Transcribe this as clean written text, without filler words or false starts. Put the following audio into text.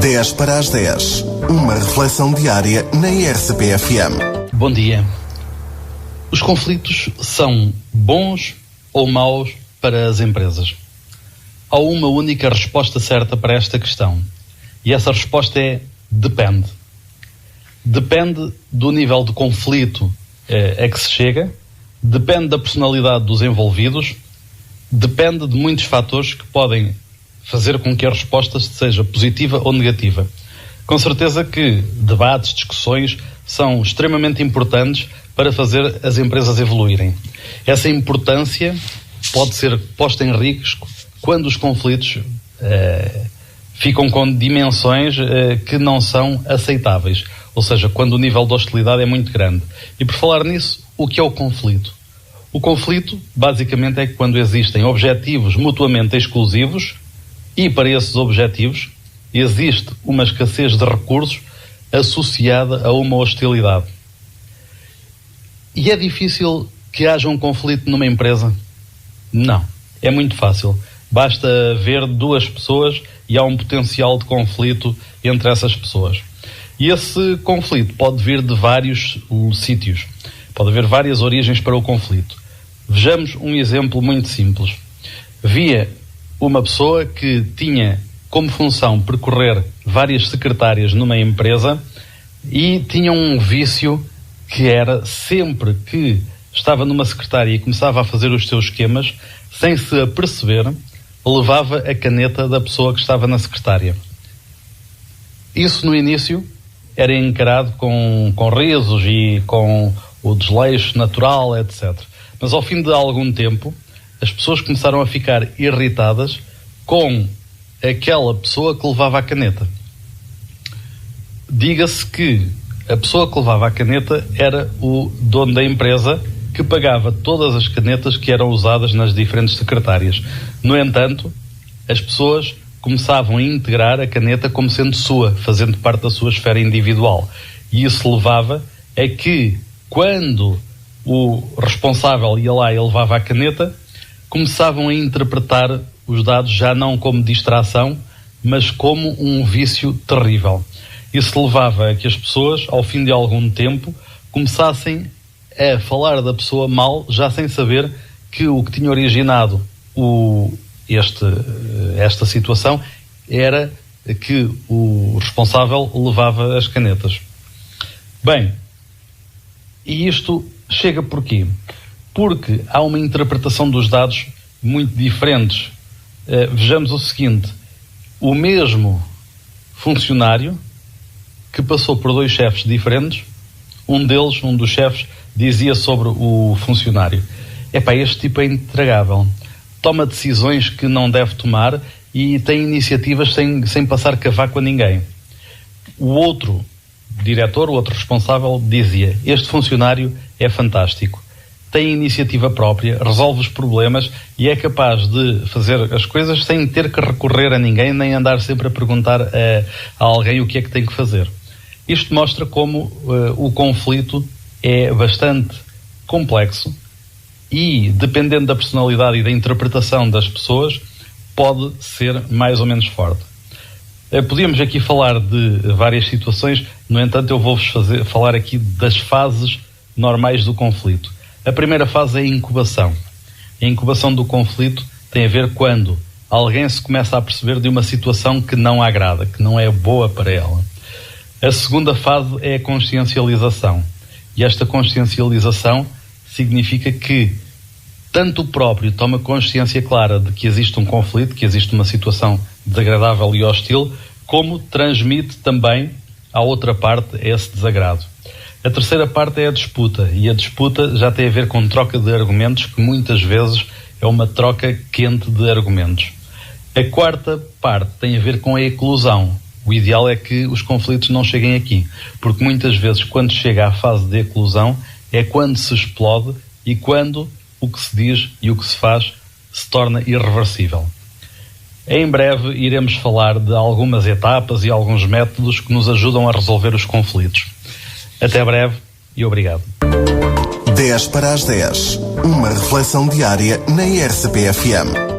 10 para as 10. Uma reflexão diária na RCP-FM. Bom dia. Os conflitos são bons ou maus para as empresas? Há uma única resposta certa para esta questão. E essa resposta é depende. Depende do nível de conflito a que se chega, depende da personalidade dos envolvidos, depende de muitos fatores que podem fazer com que a resposta seja positiva ou negativa. Com certeza que debates, discussões são extremamente importantes para fazer as empresas evoluírem. Essa importância pode ser posta em risco quando os conflitos ficam com dimensões que não são aceitáveis. Ou seja, quando o nível de hostilidade é muito grande. E por falar nisso, o que é o conflito? O conflito, basicamente, é quando existem objetivos mutuamente exclusivos e, para esses objetivos, existe uma escassez de recursos associada a uma hostilidade. E é difícil que haja um conflito numa empresa? Não. É muito fácil. Basta ver duas pessoas e há um potencial de conflito entre essas pessoas. E esse conflito pode vir de vários sítios. Pode haver várias origens para o conflito. Vejamos um exemplo muito simples. Havia uma pessoa que tinha como função percorrer várias secretárias numa empresa e tinha um vício que era sempre que estava numa secretária e começava a fazer os seus esquemas, sem se aperceber, levava a caneta da pessoa que estava na secretária. Isso no início era encarado com risos e com o desleixo natural, etc. Mas ao fim de algum tempo, as pessoas começaram a ficar irritadas com aquela pessoa que levava a caneta. Diga-se que a pessoa que levava a caneta era o dono da empresa, que pagava todas as canetas que eram usadas nas diferentes secretárias. No entanto, as pessoas começavam a integrar a caneta como sendo sua, fazendo parte da sua esfera individual. E isso levava a que, quando o responsável ia lá e levava a caneta, começavam a interpretar os dados já não como distração, mas como um vício terrível. Isso levava a que as pessoas, ao fim de algum tempo, começassem a falar da pessoa mal, já sem saber que o que tinha originado esta situação era que o responsável levava as canetas. Bem, e isto chega porquê? Porque há uma interpretação dos dados muito diferentes. Vejamos o seguinte: o mesmo funcionário que passou por dois chefes diferentes, um dos chefes, dizia sobre o funcionário: este tipo é intragável, toma decisões que não deve tomar e tem iniciativas sem passar cavaco a ninguém. O outro diretor, o outro responsável, dizia: este funcionário é fantástico, tem iniciativa própria, resolve os problemas e é capaz de fazer as coisas sem ter que recorrer a ninguém, nem andar sempre a perguntar a alguém o que é que tem que fazer. Isto mostra como o conflito é bastante complexo e, dependendo da personalidade e da interpretação das pessoas, pode ser mais ou menos forte. Podíamos aqui falar de várias situações, no entanto eu vou-vos falar aqui das fases normais do conflito. A primeira fase é a incubação. A incubação do conflito tem a ver quando alguém se começa a perceber de uma situação que não agrada, que não é boa para ela. A segunda fase é a consciencialização. E esta consciencialização significa que tanto o próprio toma consciência clara de que existe um conflito, que existe uma situação desagradável e hostil, como transmite também à outra parte esse desagrado. A terceira parte é a disputa, e a disputa já tem a ver com troca de argumentos, que muitas vezes é uma troca quente de argumentos. A quarta parte tem a ver com a eclosão. O ideal é que os conflitos não cheguem aqui, porque muitas vezes quando chega à fase de eclosão é quando se explode e quando o que se diz e o que se faz se torna irreversível. Em breve iremos falar de algumas etapas e alguns métodos que nos ajudam a resolver os conflitos. Até breve e obrigado. 10 para as 10. Uma reflexão diária na RCP-FM.